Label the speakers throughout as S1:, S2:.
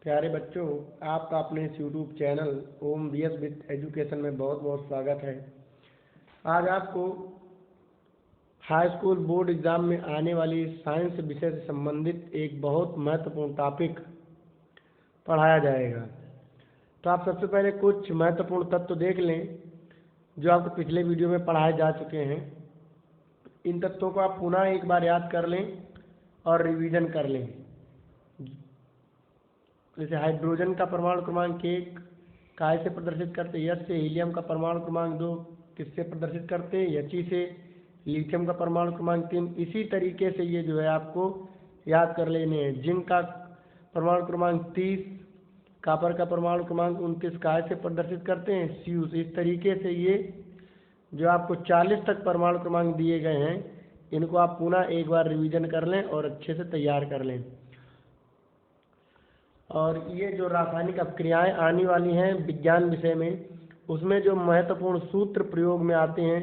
S1: प्यारे बच्चों, आपका अपने इस YouTube channel Om B S with education में बहुत बहुत स्वागत है। आज आपको हाई स्कूल बोर्ड एग्ज़ाम में आने वाली साइंस विषय से संबंधित एक बहुत महत्वपूर्ण टॉपिक पढ़ाया जाएगा। तो आप सबसे पहले कुछ महत्वपूर्ण तत्व देख लें जो आपको पिछले वीडियो में पढ़ाए जा चुके हैं। इन तत्वों को आप पुनः एक बार याद कर लें और रिवीजन कर लें। जैसे हाइड्रोजन का परमाणु क्रमांक 1 काय से प्रदर्शित करते हैं? एच से। हीलियम का परमाणु क्रमांक 2 किससे प्रदर्शित करते हैं? He से। लिथियम का परमाणु क्रमांक 3 इसी तरीके से ये जो है आपको याद कर लेने हैं। जिंक का परमाणु क्रमांक 30, कॉपर का परमाणु क्रमांक 29 काय से प्रदर्शित करते हैं? Cu। इस तरीके से ये जो आपको 40 तक परमाणु क्रमांक दिए गए हैं, इनको आप पुनः एक बार रिवीजन कर लें और अच्छे से तैयार कर लें। और ये जो रासायनिक अपक्रियाएं आने वाली हैं विज्ञान विषय में, उसमें जो महत्वपूर्ण सूत्र प्रयोग में आते हैं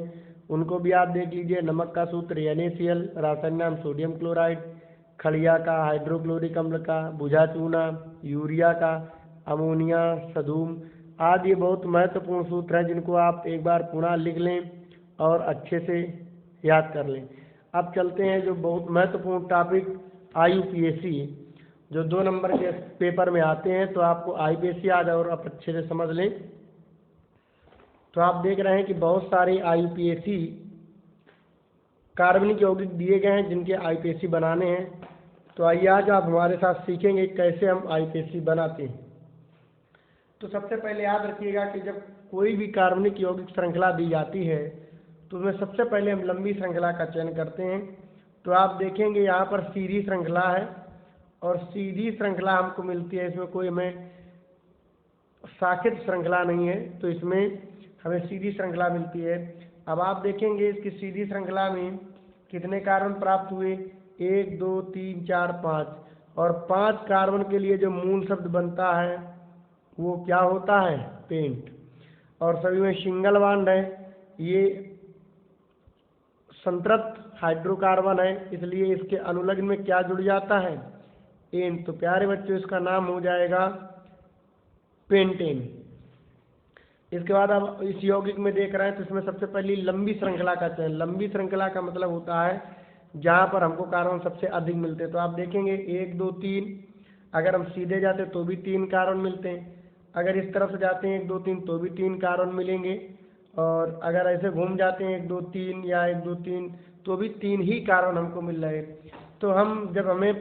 S1: उनको भी आप देख लीजिए। नमक का सूत्र NaCl, रासायनिक नाम सोडियम क्लोराइड, खड़िया का, हाइड्रोक्लोरिक अम्ल का, बुझा चूना, यूरिया का, अमोनिया, सधूम आदि ये बहुत महत्वपूर्ण सूत्र हैं जिनको आप एक बार पुनः लिख लें और अच्छे से याद कर लें। अब चलते हैं जो बहुत महत्वपूर्ण टॉपिक IUPAC जो 2 नंबर के पेपर में आते हैं, तो आपको IUPAC याद है और आप अच्छे से समझ लें। तो आप देख रहे हैं कि बहुत सारे IUPAC कार्बनिक यौगिक दिए गए हैं जिनके IUPAC बनाने हैं। तो आइए आज आप हमारे साथ सीखेंगे कैसे हम IUPAC बनाते हैं। तो सबसे पहले याद रखिएगा कि जब कोई भी कार्बनिक यौगिक श्रृंखला दी जाती है तो उसमें सबसे पहले हम लंबी श्रृंखला का चयन करते हैं। तो आप देखेंगे यहाँ पर सीधी श्रृंखला है और सीधी श्रृंखला हमको मिलती है, इसमें कोई हमें शाखित श्रृंखला नहीं है, तो इसमें हमें सीधी श्रृंखला मिलती है। अब आप देखेंगे इसकी सीधी श्रृंखला में कितने कार्बन प्राप्त हुए? 1 2 3 4 5 और 5 कार्बन के लिए जो मूल शब्द बनता है वो क्या होता है? पेंट। और सभी में सिंगल बॉन्ड है, ये संतृप्त हाइड्रोकार्बन है, इसलिए इसके अनुलग्न में क्या जुड़ जाता है? एन। तो प्यारे बच्चों इसका नाम हो जाएगा पेंटेन। इसके बाद अब इस यौगिक में देख रहे हैं तो इसमें सबसे पहली लंबी श्रृंखला का चयन। लंबी श्रृंखला का मतलब होता है जहाँ पर हमको कार्बन सबसे अधिक मिलते हैं। तो आप देखेंगे 1 2 3, अगर हम सीधे जाते तो भी 3 कार्बन मिलते हैं, अगर इस तरफ से जाते हैं 1 2 3 तो भी 3 कार्बन मिलेंगे, और अगर ऐसे घूम जाते हैं 1 2 3 या 1 2 3 तो भी 3 ही कार्बन हमको मिल रहे हैं। तो हम जब हमें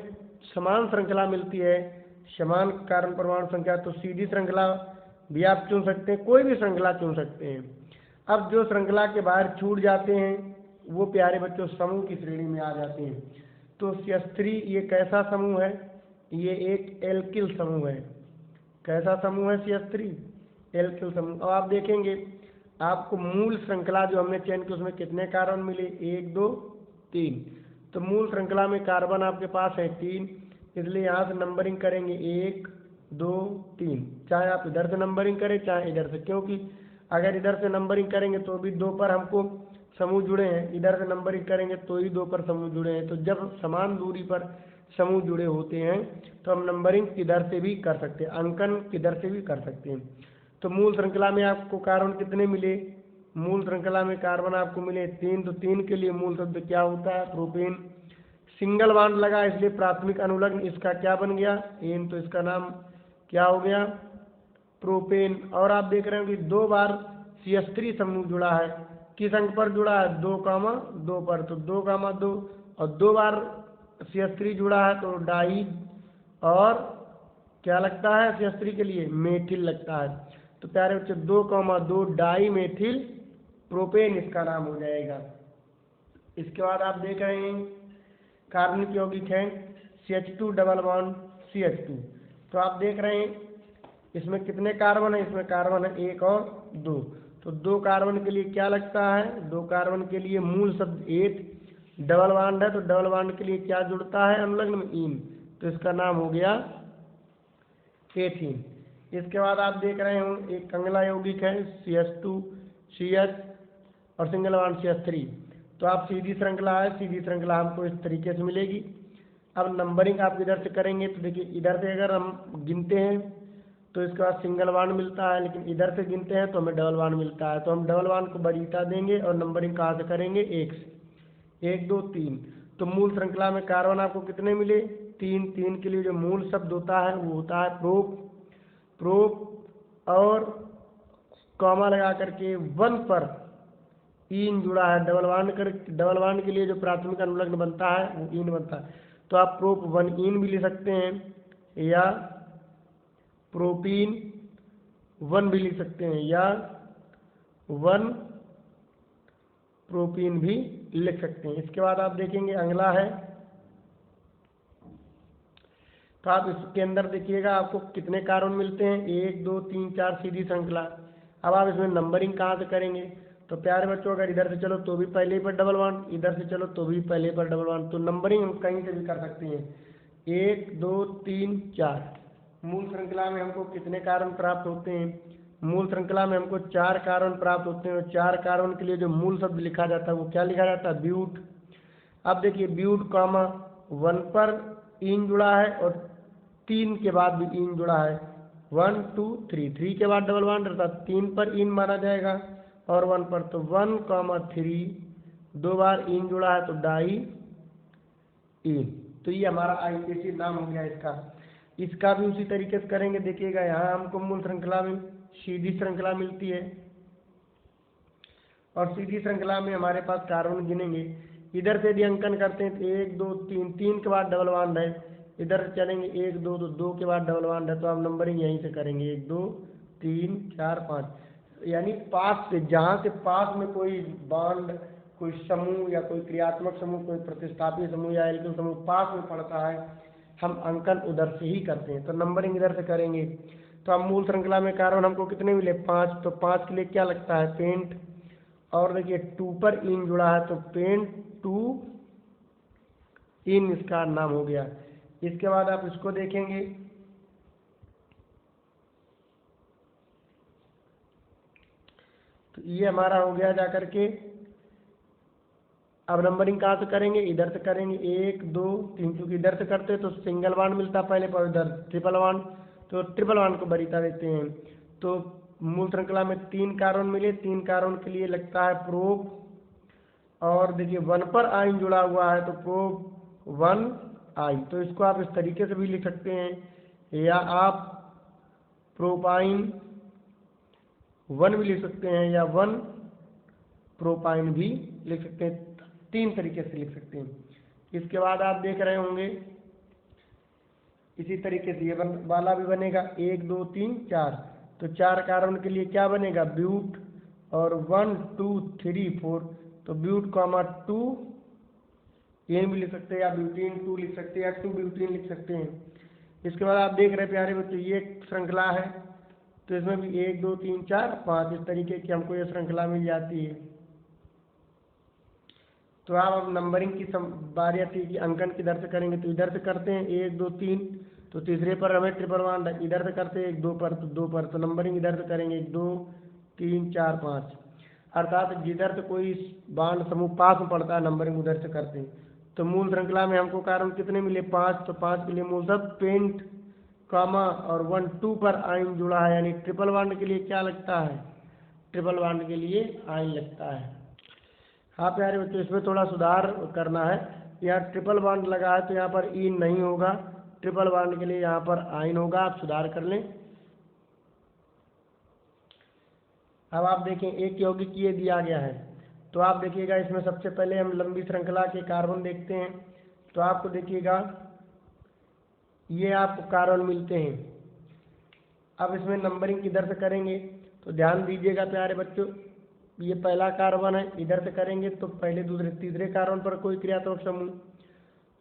S1: समान श्रृंखला मिलती है, समान कार्बन परमाणु संख्या, तो सीधी श्रृंखला भी आप चुन सकते हैं, कोई भी श्रृंखला चुन सकते हैं। अब जो श्रृंखला के बाहर छूट जाते हैं वो प्यारे बच्चों समूह की श्रेणी में आ जाते हैं। तो CH3 ये कैसा समूह है? ये एक एल्किल समूह है। कैसा समूह है CH3? एल्किल समूह। अब आप देखेंगे आपको मूल श्रृंखला जो हमने चयन की उसमें कितने कार्बन मिले? 1 2 3। तो मूल श्रृंखला में कार्बन आपके पास है 3, इसलिए यहाँ से नंबरिंग करेंगे 1 2 3, चाहे आप इधर से नंबरिंग करें चाहे इधर से, क्योंकि अगर इधर से नंबरिंग करेंगे तो भी 2 पर हमको समूह जुड़े हैं, इधर से नंबरिंग करेंगे तो ही 2 पर समूह जुड़े हैं। तो जब समान दूरी पर समूह जुड़े होते हैं तो हम नंबरिंग किधर से भी कर सकते हैं, अंकन किधर से भी कर सकते हैं। तो मूल श्रृंखला में आपको कार्बन कितने मिले? मूल श्रृंखला में कार्बन आपको मिले 3, तो 3 के लिए मूल शब्द क्या होता है? प्रोपेन। सिंगल बॉन्ड लगा इसलिए प्राथमिक अनुलग्न इसका क्या बन गया? एन। तो इसका नाम क्या हो गया? प्रोपेन। और आप देख रहे हो कि 2 बार CH3 समूह जुड़ा है, किस अंक पर जुड़ा है? 2 2 पर, तो 2 2 और 2 बार CH3 जुड़ा है तो डाई, और क्या लगता है CH3 के लिए? मेथिल लगता है। तो प्यारे बच्चे 2 2 डाई मेथिल प्रोपेन इसका नाम हो जाएगा। इसके बाद आप देख रहे हैं कार्बनिक यौगिक है CH2 डबल बॉन्ड CH2। तो आप देख रहे हैं इसमें कितने कार्बन है? इसमें कार्बन है 1 और 2। तो 2 कार्बन के लिए क्या लगता है? 2 कार्बन के लिए मूल शब्द 8, डबल बॉन्ड है तो डबल बॉन्ड के लिए क्या जुड़ता है अनुलग्न में? इन। तो इसका नाम हो गया एथीन। इसके बाद आप देख रहे हो एक कंगला यौगिक है CH2 CH और सिंगल बॉन्ड CH3। तो आप सीधी श्रृंखला है, सीधी श्रृंखला हमको इस तरीके से मिलेगी। अब नंबरिंग आप इधर से करेंगे तो देखिए इधर से अगर हम गिनते हैं तो इसके बाद सिंगल बॉन्ड मिलता है, लेकिन इधर से गिनते हैं तो हमें डबल बॉन्ड मिलता है। तो हम डबल बॉन्ड को वरीयता देंगे और नंबरिंग कहाँ से करेंगे, 1 से, 1 2 3। तो मूल श्रृंखला में कार्बन आपको कितने मिले, 3। 3 के लिए जो मूल शब्द होता है वो होता है प्रोप। प्रोप और कॉमा लगा करके 1 पर इन जुड़ा है, डबल बॉन्ड के लिए जो प्राथमिक अनुलग्न बनता है वो इन बनता है। तो आप प्रोप 1 इन भी लिख सकते हैं या प्रोपीन 1 भी लिख सकते हैं या 1 प्रोपीन भी लिख सकते हैं। इसके बाद आप देखेंगे अगला है, तो आप इसके अंदर देखिएगा आपको कितने कार्बन मिलते हैं, 1 2 3 4 सीधी श्रृंखला। अब आप इसमें नंबरिंग कहाँ से करेंगे, तो प्यारे बच्चों अगर इधर से चलो तो भी पहले पर डबल बॉन्ड, इधर से चलो तो भी पहले पर डबल बॉन्ड। तो नंबरिंग हम कहीं से भी कर सकते हैं, 1 2 3 4। मूल श्रृंखला में हमको कितने कार्बन प्राप्त होते हैं, मूल श्रृंखला में हमको 4 कार्बन प्राप्त होते हैं। और 4 कार्बन के लिए जो मूल शब्द लिखा जाता है वो क्या लिखा जाता है, ब्यूट। अब देखिए ब्यूट कॉमा 1 पर इन जुड़ा है और 3 के बाद भी इन जुड़ा है, 1 2 3। 3 के बाद डबल बॉन्ड अर्थात 3 पर इन माना जाएगा और 1 पर, तो 1 3 2 बार इन जुड़ा है तो डाई इन। तो ये हमारा आईपीसी नाम हो गया इसका। इसका भी उसी तरीके से करेंगे। देखिएगा यहाँ हमको मूल श्रृंखला में सीधी श्रृंखला मिलती है और सीधी श्रृंखला में हमारे पास कार्बन गिनेंगे। इधर से यदि अंकन करते हैं तो 1 2 3, 3 के बाद डबल बॉन्ड है, इधर से चलेंगे 1 2 तो 2 के बाद डबल बॉन्ड है। तो आप नंबरिंग यहीं से करेंगे 1 2 3 4 5, यानी पास से, जहाँ से पास में कोई बॉन्ड, कोई समूह या कोई क्रियात्मक समूह, कोई प्रतिस्थापी समूह या एल्किल समूह पास में पड़ता है, हम अंकन उधर से ही करते हैं। तो नंबरिंग इधर से करेंगे। तो अब मूल श्रृंखला में कार्बन हमको कितने मिले, 5। तो 5 के लिए क्या लगता है, पेंट। और देखिए 2 पर इन जुड़ा है तो पेंट 2 इन इसका नाम हो गया। इसके बाद आप इसको देखेंगे, तो ये हमारा हो गया जाकर के। अब नंबरिंग कहाँ से करेंगे, इधर से करेंगे 1 2 3, क्योंकि इधर से करते हैं तो सिंगल बॉन्ड मिलता पहले पर, इधर ट्रिपल बॉन्ड, तो ट्रिपल बॉन्ड को वरीयता देते हैं। तो मूल श्रृंखला में 3 कार्बन मिले, 3 कार्बन के लिए लगता है प्रोप। और देखिए 1 पर आइन जुड़ा हुआ है तो प्रोप 1 आई। तो इसको आप इस तरीके से भी लिख सकते हैं या आप प्रोपाइन 1 भी लिख सकते हैं या 1 प्रोपाइन भी लिख सकते हैं। 3 तरीके से लिख सकते हैं। इसके बाद आप देख रहे होंगे इसी तरीके से ये वाला भी बनेगा 1 2 3 4। तो 4 कार्बन के लिए क्या बनेगा, ब्यूट। और 1 2 3 4, तो ब्यूट कॉमा 2 इन भी लिख सकते हैं या ब्यूटीन 2 लिख सकते हैं या 2 ब्यूटीन लिख सकते हैं। इसके बाद आप देख रहे हैं प्यारे बच्चों ये श्रृंखला है, तो इसमें भी 1 2 3 4 5 इस तरीके की हमको ये श्रृंखला मिल जाती है। तो आप अब नंबरिंग की बारी आती है कि अंकन किधर से करेंगे, तो इधर से करते हैं 1 2 3, तो तीसरे पर हमें ट्रिपल बॉन्ड है, इधर से करते हैं 1 2 पर तो 2 पर, तो नंबरिंग इधर से करेंगे 1 2 3 4 5, अर्थात जिधर से कोई बॉन्ड समूह पास में पड़ता है नंबरिंग उधर से करते हैं। तो मूल श्रृंखला में हमको कार्बन कितने मिले, 5। तो 5 के लिए मूल शब्द पेंट कॉमा और 1 2 पर आइन जुड़ा है, यानी ट्रिपल बॉन्ड के लिए क्या लगता है, ट्रिपल बॉन्ड के लिए आइन लगता है। हाँ प्यारे बच्चों इसमें थोड़ा सुधार करना है, यहाँ ट्रिपल बॉन्ड लगा है तो यहाँ पर इन नहीं होगा, ट्रिपल बॉन्ड के लिए यहाँ पर आइन होगा, आप सुधार कर लें। अब आप देखें एक यौगिक ये दिया गया है, तो आप देखिएगा इसमें सबसे पहले हम लंबी श्रृंखला के कार्बन देखते हैं। तो आपको देखिएगा ये आपको कार्बन मिलते हैं। अब इसमें नंबरिंग किधर से करेंगे, तो ध्यान दीजिएगा प्यारे बच्चों, ये पहला कार्बन है, इधर से करेंगे तो पहले दूसरे तीसरे कार्बन पर कोई क्रियात्मक समूह,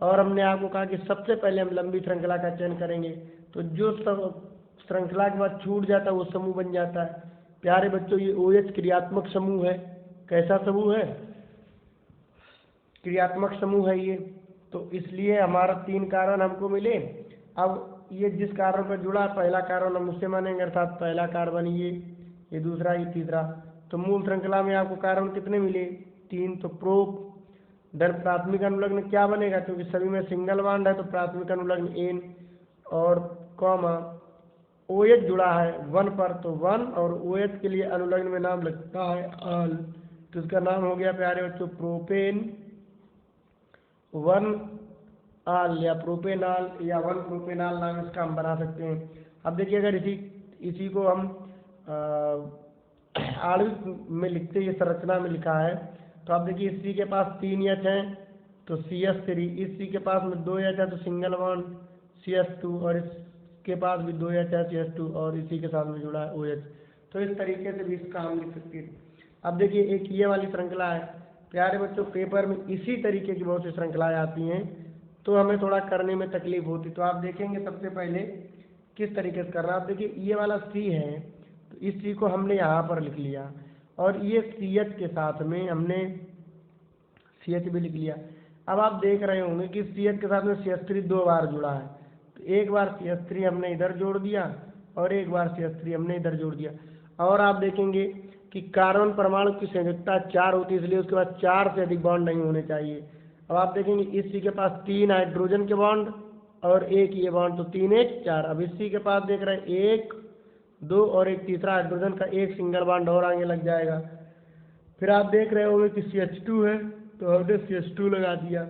S1: और हमने आपको कहा कि सबसे पहले हम लंबी श्रृंखला का चयन करेंगे। तो जो सब श्रृंखला के बाद छूट जाता है वो समूह बन जाता है। प्यारे बच्चों ये OH क्रियात्मक समूह है। कैसा समूह है, क्रियात्मक समूह है ये। तो इसलिए हमारा 3 कार्बन हमको मिले। अब ये जिस कार्बन पर जुड़ा पहला कार्बन हम उससे मानेंगे, अर्थात पहला कार्बन ये दूसरा, ये तीसरा। तो मूल श्रृंखला में आपको कार्बन कितने मिले, 3। तो प्रोप देन प्राथमिक अनुलग्न क्या बनेगा, क्योंकि सभी में सिंगल बॉन्ड है तो प्राथमिक अनुलग्न एन और कॉमा OH जुड़ा है 1 पर तो 1 और OH के लिए अनुलग्न में नाम लगता है आल, तो इसका नाम हो गया प्यारे बच्चों प्रोपेन 1 आल या प्रोपेनाल या 1 प्रोपेनाल नाम इसका हम बना सकते हैं। अब देखिए अगर इसी को हम आणविक में लिखते ये संरचना में लिखा है तो आप देखिए इसी के पास 3 H हैं तो CH3, इसी के पास में 2 H है तो सिंगल बॉन्ड CH2 और इसके पास भी 2 H है CH2 और इसी के साथ में जुड़ा है OH। तो इस तरीके से भी इसका हम लिख सकते हैं। अब देखिए एक ये वाली श्रृंखला है प्यारे बच्चों, पेपर में इसी तरीके की बहुत सी श्रृंखलाएं आती हैं तो हमें थोड़ा करने में तकलीफ होती, तो आप देखेंगे सबसे पहले किस तरीके से करना। आप देखिए ये वाला C है तो इस C को हमने यहाँ पर लिख लिया और ये CH के साथ में हमने CH भी लिख लिया। अब आप देख रहे होंगे कि CH के साथ में CH3 2 बार जुड़ा है तो एक बार CH3 हमने इधर जोड़ दिया और एक बार CH3 हमने इधर जोड़ दिया। और आप देखेंगे कि कार्बन परमाणु की संयुक्ता 4 होती है इसलिए उसके बाद 4 से अधिक बॉन्ड नहीं होने चाहिए। अब आप देखेंगे इस C के पास 3 हाइड्रोजन के बॉन्ड और एक ये बॉन्ड तो 3 1 4। अब इस C के पास देख रहे हैं 1 2 और एक तीसरा हाइड्रोजन का एक सिंगल बॉन्ड और आगे लग जाएगा। फिर आप देख रहे होंगे कि CH2 है तो हमने CH2 लगा दिया,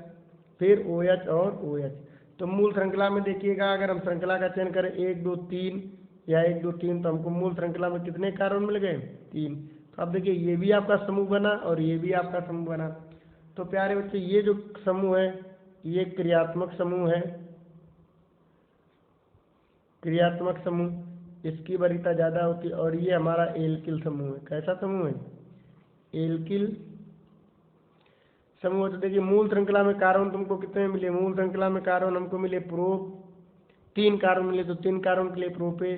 S1: फिर OH और OH। तो मूल श्रृंखला में देखिएगा अगर हम श्रृंखला का चयन करें 1 2 3 या 1 2 3 तो हमको मूल श्रृंखला में कितने कार्बन मिल गए 3। तो अब देखिए ये भी आपका समूह बना और ये भी आपका समूह बना। तो प्यारे बच्चे ये जो समूह है ये क्रियात्मक समूह है, क्रियात्मक समूह इसकी वरीयता ज़्यादा होती है और ये हमारा एल्किल समूह है। कैसा समूह है, एल्किल समूह। तो देखिए मूल श्रृंखला में कार्बन तुमको कितने मिले, मूल श्रृंखला में कार्बन हमको मिले 3 कार्बन मिले तो 3 कार्बन के लिए प्रोपे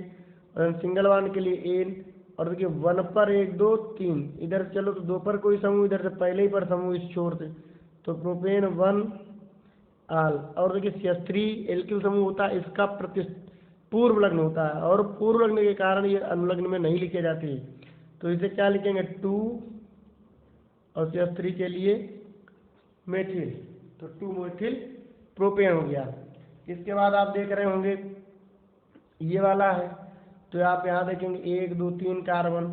S1: और सिंगल बॉन्ड के लिए एन। और देखिए 1 पर 1 2 3 इधर चलो तो 2 पर कोई समूह, इधर से पहले ही पर समूह इस छोर से तो प्रोपेन 1 आल। और देखिए CH3 एल्किल समूह होता है, इसका पूर्व लग्न होता है और पूर्व लग्न के कारण ये अनुलग्न में नहीं लिखे जाते तो इसे क्या लिखेंगे 2 और CH3 के लिए मेथिल तो 2 मेथिल प्रोपेन हो गया। इसके बाद आप देख रहे होंगे ये वाला है तो आप यहाँ देखेंगे 1 2 3 कार्बन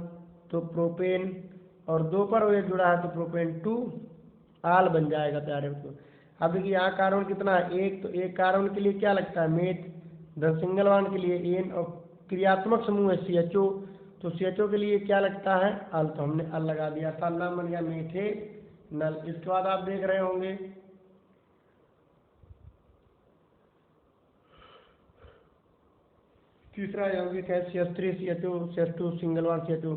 S1: तो प्रोपेन और 2 पर OH जुड़ा है तो प्रोपेन 2 आल बन जाएगा प्यारे बच्चों। अब देखिए यहाँ कार्बन कितना है 1 तो एक कार्बन के लिए क्या लगता है मेथ, धन सिंगल बॉन्ड के लिए एन और क्रियात्मक समूह है CHO तो CHO के लिए क्या लगता है अल, तो हमने अल लगा दिया था, नाम बन गया मेथेनल। इसके बाद आप देख रहे होंगे तीसरा यौगिक है CH3 CHO CH2 single bond CHO।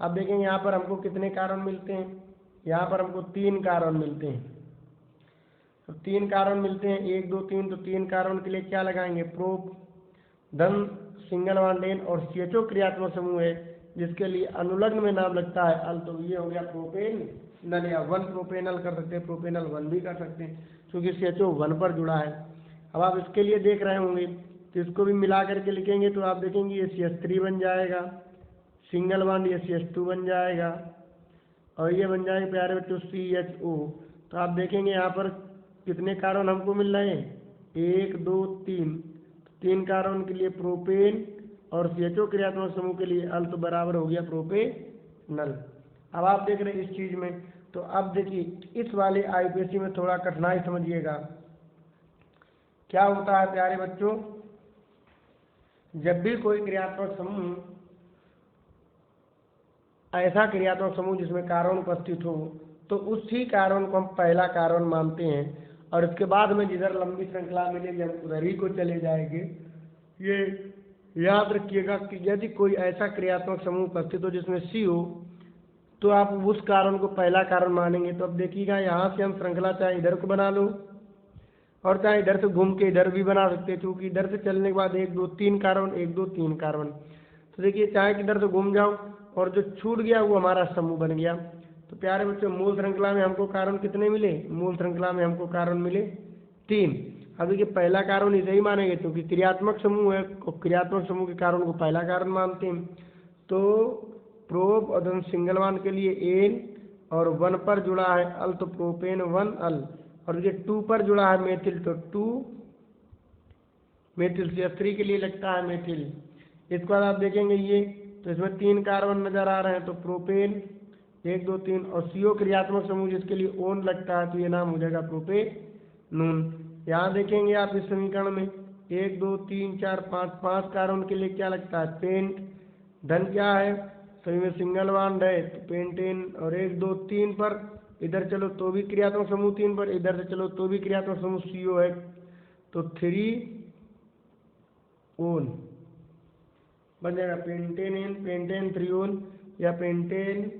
S1: आप देखेंगे यहाँ पर हमको कितने कार्बन मिलते हैं, यहाँ पर हमको 3 कार्बन मिलते हैं तो 3 कार्बन मिलते हैं 1 2 3 तो 3 कार्बन के लिए क्या लगाएंगे प्रोप धन सिंगल बॉन्ड एन और CHO क्रियात्मक समूह है जिसके लिए अनुलग्न में नाम लगता है अल, तो ये हो गया प्रोपेनल या 1 प्रोपेनल कर सकते हैं, प्रोपेनल 1 भी कर सकते हैं क्योंकि CHO 1 पर जुड़ा है। अब आप इसके लिए देख रहे होंगे तो इसको भी मिला करके लिखेंगे तो आप देखेंगे ये CH3 बन जाएगा, सिंगल बॉन्ड ये CH2 बन जाएगा और ये बन जाएगा प्यारे बच्चों CHO। तो आप देखेंगे यहाँ पर कितने कार्बन हमको मिल रहे हैं 1 2 3 कार्बन के लिए प्रोपेन और CHO क्रियात्मक समूह के लिए अल तो बराबर हो गया प्रोपेनल। अब आप देख रहे हैं इस चीज में तो अब देखिए इस वाले IUPAC में थोड़ा कठिनाई समझिएगा। क्या होता है प्यारे बच्चों, जब भी कोई क्रियात्मक समूह ऐसा क्रियात्मक समूह जिसमें कार्बन उपस्थित हो तो उसी कार्बन को हम पहला कार्बन मानते हैं और इसके बाद में जिधर लंबी श्रृंखला मिलेगी हम उधर ही को चले जाएंगे। ये याद रखिएगा कि यदि कोई ऐसा क्रियात्मक समूह उपस्थित हो जिसमें C हो तो आप उस कार्बन को पहला कार्बन मानेंगे। तो अब देखिएगा यहाँ से हम श्रृंखला चाहे इधर को बना लो और चाहे इधर से घूम के इधर भी बना सकते हैं क्योंकि इधर से चलने के बाद 1 2 3 कार्बन 1 2 3 कार्बन। तो देखिए चाहे किधर से घूम जाओ और जो छूट गया वो हमारा समूह बन गया। तो प्यारे बच्चों मूल श्रृंखला में हमको कार्बन कितने मिले, मूल श्रृंखला में हमको कार्बन मिले 3। अब देखिए पहला कार्बन इसे ही मानेंगे क्योंकि क्रियात्मक समूह है और क्रियात्मक समूह के कार्बन को पहला कार्बन मानते हैं। तो प्रोप और सिंगल बॉन्ड के लिए एन और 1 पर जुड़ा है अल तो प्रोपेन 1 अल, और ये 2 पर जुड़ा है मेथिल तो 2 मेथिल, CH3 के लिए लगता है मेथिल। इसके बाद आप देखेंगे ये, तो इसमें 3 कार्बन नजर आ रहे हैं, तो प्रोपेन 1 2 3, और CO क्रियात्मक समूह जिसके लिए ओन लगता है तो ये नाम हो जाएगा प्रोपेनून। यहाँ देखेंगे आप इस समीकरण में 1 2 3 4 5 कार्बन के लिए क्या लगता है पेंट, धन क्या है सभी में सिंगल बॉन्ड है तो पेंटेन, और 1 2 3 पर इधर चलो तो भी क्रियात्मक समूह 3 पर, इधर से चलो तो भी क्रियात्मक समूह CO है तो 3 ओन बन जाएगा पेंटेन एन, पेंटेन 3 ओन, या पेंटेन,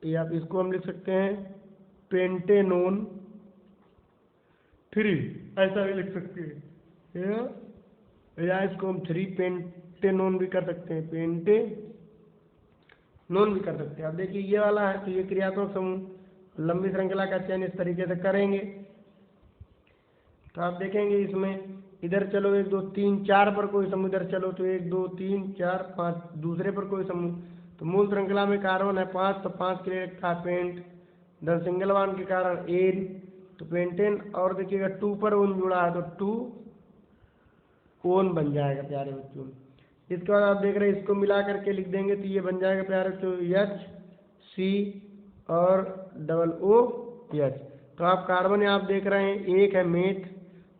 S1: या आप इसको हम लिख सकते हैं पेंटेनोन 3, ऐसा भी लिख सकते हैं, या इसको हम 3 पेंटेनोन भी कर सकते हैं, पेंटेनोन भी कर सकते हैं। अब देखिए ये वाला है तो ये क्रियात्मक समूह लंबी श्रृंखला का चयन इस तरीके से करेंगे, तो आप देखेंगे इसमें इधर चलो 1 2 3 4 पर कोई समूह, इधर चलो तो 1 2 3 4 5 दूसरे पर कोई समूह, तो मूल श्रृंखला में कार्बन है 5 तो 5 के लिए रखा है पेंट, धन सिंगल बॉन्ड के कारण एन तो पेंटेन, और देखिएगा 2 पर ओन जुड़ा है तो 2 ओन बन जाएगा प्यारे बच्चों। इसके बाद आप देख रहे हैं इसको मिला करके लिख देंगे तो ये बन जाएगा प्यारे बच्चों HC और OOH। तो आप कार्बन आप देख रहे हैं एक है मेथ,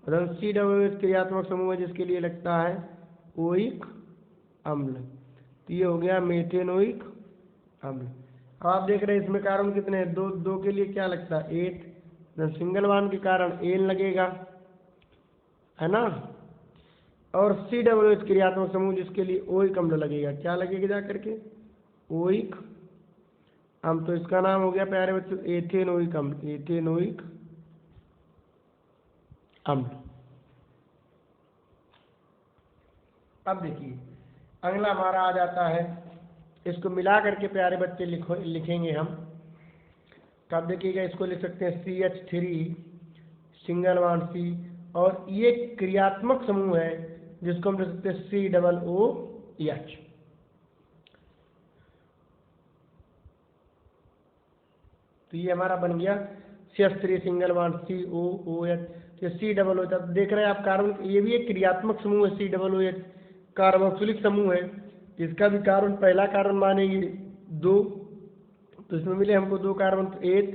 S1: COOH क्रियात्मक समूह है जिसके लिए लगता है ओइक अम्ल, तो ये हो गया मेथेनोइक अम्ल। अब आप देख रहे हैं इसमें कार्बन कितने हैं 2, 2 के लिए क्या लगता है 8, सिंगल बॉन्ड के कारण एन लगेगा है ना, और COOH क्रियात्मक समूह जिसके लिए ओइक अम्ल लगेगा, क्या लगेगा जा करके ओइक अम्ल, तो इसका नाम हो गया प्यारे बच्चों एथेनोइक अम्ल, एथेनोइक अम्ल। अब देखिए अगला हमारा आ जाता है, इसको मिला करके प्यारे बच्चे लिखेंगे हम, तो आप देखिएगा इसको लिख सकते हैं CH3 सिंगल बॉन्ड C, और ये क्रियात्मक समूह है जिसको हम लिख सकते हैं COOH। तो ये हमारा बन गया CH3 सिंगल बॉन्ड COOH, तो COOH। अब देख रहे हैं आप कार्बन, ये भी एक क्रियात्मक समूह है COOH, कार्बोक्सिलिक समूह है, इसका भी कार्बन पहला कार्बन मानेंगे 2, तो इसमें मिले हमको 2 कार्बन तो 8,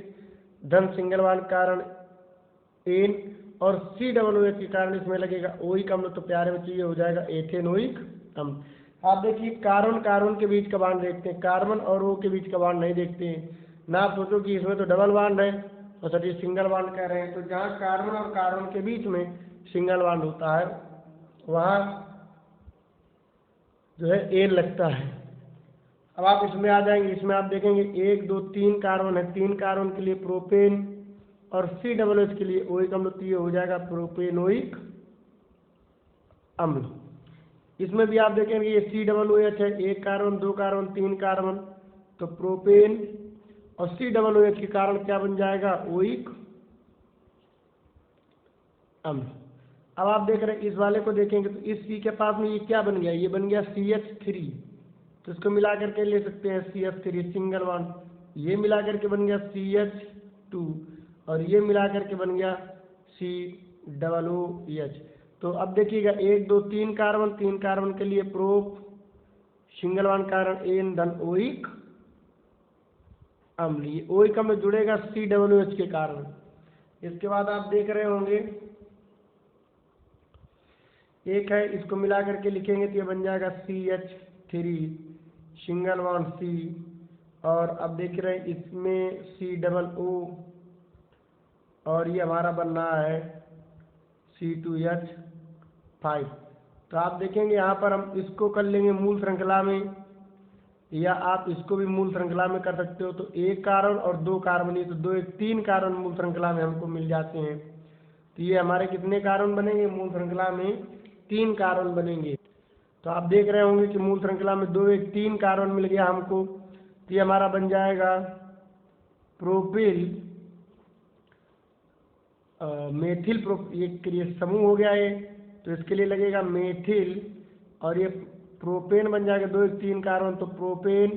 S1: धन सिंगल बॉन्ड कारण एन, और COOH के कारण इसमें लगेगा ओइक अम्ल, तो प्यारे बच्चे ये हो जाएगा एथेनोइक अम्ल। आप देखिए कार्बन कार्बन के बीच का बॉन्ड देखते हैं, कार्बन और O के बीच का बॉन्ड नहीं देखते हैं ना, आप सोचो कि इसमें तो डबल बॉन्ड है और सर ये सिंगल बॉन्ड कह रहे हैं, तो जहाँ कार्बन और कार्बन के बीच में सिंगल बॉन्ड होता है वहाँ जो है एन लगता है। अब आप इसमें आ जाएंगे, इसमें आप देखेंगे 1 2 3 कार्बन है, 3 कार्बन के लिए प्रोपेन और COOH के लिए ओइक अम्ल, तो ये हो जाएगा प्रोपेनोइक अम्ल। इसमें भी आप देखेंगे ये COOH है, 1 कार्बन 2 कार्बन 3 कार्बन, तो प्रोपेन और COOH के कारण क्या बन जाएगा ओइक अम्ल। अब आप देख रहे हैं इस वाले को देखेंगे तो इस C के पास में ये क्या बन गया, ये बन गया CH3, तो इसको मिला करके ले सकते हैं CH3 सिंगल बॉन्ड, ये मिला करके बन गया CH2, और ये मिला करके बन गया COOH। तो अब देखिएगा 1 2 3 कार्बन, 3 कार्बन के लिए प्रोप सिंगल बॉन्ड कारण एन, धन ओइक अम्ल, ये ओइक अम्ल जुड़ेगा COOH के कारण। इसके बाद आप देख रहे होंगे एक है, इसको मिला करके लिखेंगे तो ये बन जाएगा CH3 सिंगल बॉन्ड C, और अब देख रहे हैं इसमें COO, और ये हमारा बन रहा है C2H5। तो आप देखेंगे यहाँ पर हम इसको कर लेंगे मूल श्रृंखला में, या आप इसको भी मूल श्रृंखला में कर सकते हो, तो 1 कार्बन और 2 कार्बन, ये तो 2 1 3 कार्बन मूल श्रृंखला में हमको मिल जाते हैं, तो ये हमारे कितने कार्बन बनेंगे मूल श्रृंखला में 3 कार्बन बनेंगे। तो आप देख रहे होंगे कि मूल श्रृंखला में 2 1 3 कार्बन मिल गया हमको, तो ये हमारा बन जाएगा प्रोपिल मेथिल ये समूह हो गया है, तो इसके लिए लगेगा मेथिल, और ये प्रोपेन बन जाएगा 2 1 3 कार्बन, तो प्रोपेन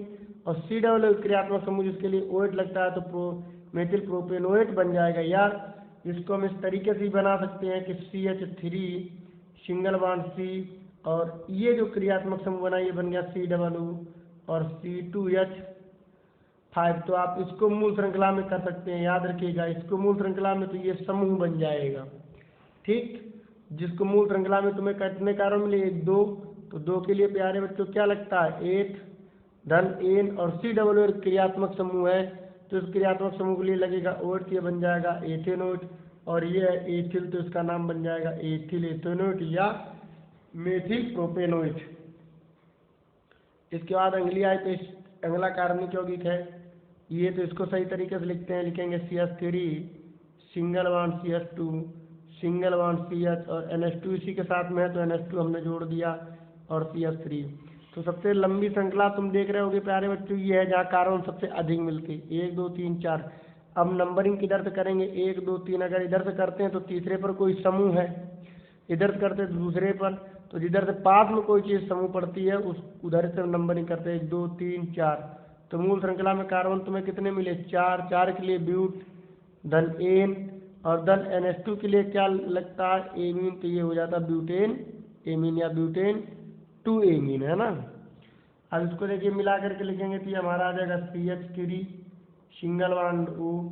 S1: और COO क्रियात्मक समूह जिसके लिए OH लगता है तो मेथिल प्रोपेनोएट बन जाएगा। या इसको हम इस तरीके से ही बना सकते हैं कि CH3 सिंगल बॉन्ड C, और ये जो क्रियात्मक समूह बना ये बन गया COO और C2H5। तो आप इसको मूल श्रृंखला में कर सकते हैं, याद रखिएगा इसको मूल श्रृंखला में तो ये समूह बन जाएगा। ठीक, जिसको मूल श्रृंखला में तुम्हें कितने कार्बन मिले 1 2, तो 2 के लिए प्यारे बच्चों क्या लगता है 8 धन N, और COO क्रियात्मक समूह है तो इस क्रियात्मक समूह के लिए लगेगा OH, ये बन जाएगा एथेनोइट, और ये है एथिल तो इसका नाम बन जाएगा एथिल एथेनोइट या मेथिल प्रोपेनोइट। इसके बाद अगली आए तो अगला कार्बनिक यौगिक है ये, तो इसको सही तरीके से लिखते हैं, लिखेंगे CH3 single bond CH2 single bond CH, और NH2 इसी के साथ में है तो NH2 हमने जोड़ दिया और CH3। तो सबसे लंबी श्रृंखला तुम देख रहे होगे प्यारे बच्चों ये है जहाँ कार्बन सबसे अधिक मिलते 1 2 3 4। अब नंबरिंग किधर से करेंगे 1 2 3, अगर इधर से करते हैं तो तीसरे पर कोई समूह है, इधर से करते हैं तो दूसरे पर, तो जिधर से पास में कोई चीज़ समूह पड़ती है उस उधर से नंबरिंग करते हैं 1 2 3 4। तो मूल श्रृंखला में कार्बन तुम्हें कितने मिले 4, 4 के लिए ब्यूट धन N, और धन NH2 के लिए क्या लगता है एमीन, तो ये हो जाता है ब्यूटेन एमीन या ब्यूटेन 2 एमीन, है ना। अब इसको देखिए मिला करके लिखेंगे तो ये हमारा आ जाएगा CH3 single bond O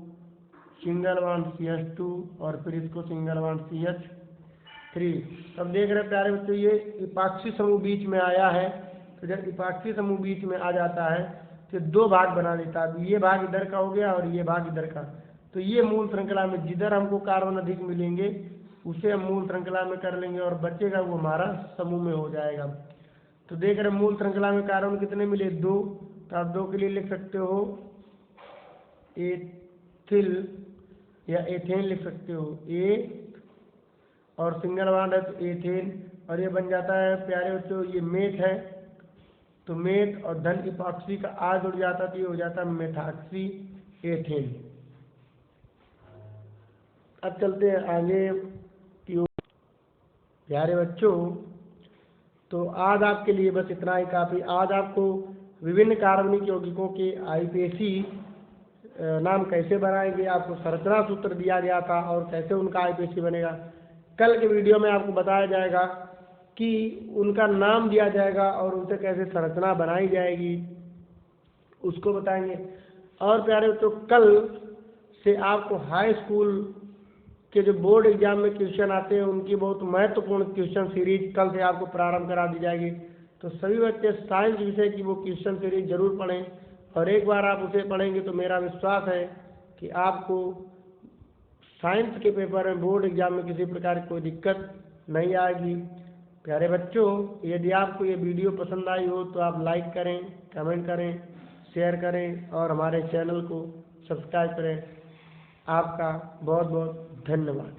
S1: single bond CH2 और फिर इसको सिंगल बॉन्ड CH3। तब देख रहे प्यारे बच्चों ये इपाक्सी समूह बीच में आया है, तो जब इपाक्सी समूह बीच में आ जाता है तो 2 भाग बना देता है, ये भाग इधर का हो गया और ये भाग इधर का। तो ये मूल श्रृंखला में जिधर हमको कार्बन अधिक मिलेंगे उसे हम मूल श्रृंखला में कर लेंगे और बचेगा वो हमारा समूह में हो जाएगा। तो देख रहे मूल श्रृंखला में कार्बन कितने मिले 2, तो आप 2 के लिए लिख सकते हो एथिल या एथेन लिख सकते हो ए, और सिंगल बॉन्ड है तो एथेन, और ये बन जाता है प्यारे बच्चों ये मेथ है तो मेथ, और धन इपॉक्सी का आ जुड़ जाता तो ये हो जाता मेथॉक्सी एथेन। अब चलते हैं आगे की ओर प्यारे बच्चों, तो आज आपके लिए बस इतना ही काफ़ी। आज आपको विभिन्न कार्बनिक यौगिकों के आईपीएसी नाम कैसे बनाएंगे, आपको संरचना सूत्र दिया गया था और कैसे उनका आईपीएसी बनेगा। कल के वीडियो में आपको बताया जाएगा कि उनका नाम दिया जाएगा और उनसे कैसे संरचना बनाई जाएगी उसको बताएंगे। और प्यारे बच्चों कल से आपको हाई स्कूल के जो बोर्ड एग्जाम में क्वेश्चन आते हैं उनकी बहुत महत्वपूर्ण क्वेश्चन सीरीज कल से आपको प्रारंभ करा दी जाएगी। तो सभी बच्चे साइंस विषय की वो क्वेश्चन सीरीज जरूर पढ़ें, और एक बार आप उसे पढ़ेंगे तो मेरा विश्वास है कि आपको साइंस के पेपर में बोर्ड एग्जाम में किसी प्रकार की कोई दिक्कत नहीं आएगी। प्यारे बच्चों यदि आपको ये वीडियो पसंद आई हो तो आप लाइक करें, कमेंट करें, शेयर करें और हमारे चैनल को सब्सक्राइब करें। आपका बहुत बहुत धन्यवाद।